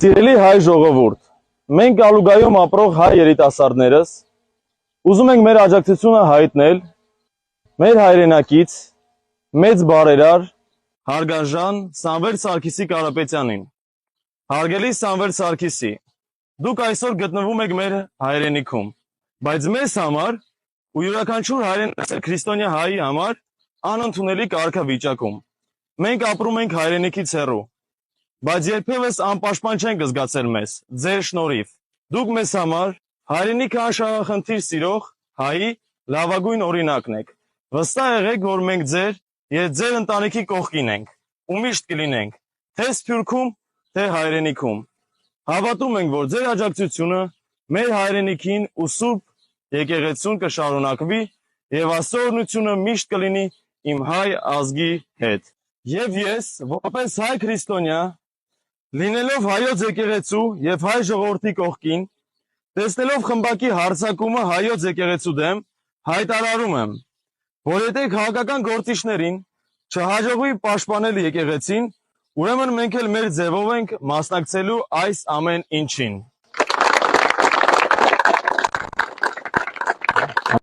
Սիրելի հայ ժողովուրդ, մենք Ալուգայում ապրող հայ երիտասարդներս ուզում ենք մեր աջակցությունը հայտնել մեր հայրենակից մեծ բարերար հարգարժան Սամվել Սարգիսի Կարապետյանին։ Հարգելի Սամվել Սարգիսի, դուք այսօր գտնվում եք մեր հայրենիքում, բայց մեզ համար ու յուրաքանչյուր հայրենասեր քրիստոնյա հայի համար անընդունելի կարգավիճակում։ Մենք ապրում ենք հայրենիքից հեռու, բայց երբևս անպաշտպան չենք զգացել մեզ, ձեր շնորհիվ։ Դուք մեզ համար հայրենիքը անշահախնդիր սիրող հայի լավագույն օրինակն եք։ Վստահ եղեք, որ մենք ձեր եւ ձեր ընտանիքի կողքին ենք ու միշտ կլինենք, թե Սփյուռքում, թե հայրենիքում։ Հավատում ենք, որ ձեր աջակցությունը մեր հայրենիքին ու Սուրբ եկեղեցուն կշարունակվի եւ Աստծո օրհնությունը միշտ կլինի իմ հայ ազգի հետ։ Եվ ես, որպես հայ քրիստոնյա, լինելով հայոց եկեղեցու եւ հայ ժողովրդի կողքին, տեսնելով խմբակի հարձակումը հայոց եկեղեցու դեմ, հայտարարում եմ, որ եթե քաղաքական գործիչներին չհաջողվի պաշտպանել եկեղեցին, ուրեմն մենք էլ մեր ձևով ենք մասնակցելու այս ամեն ինչին։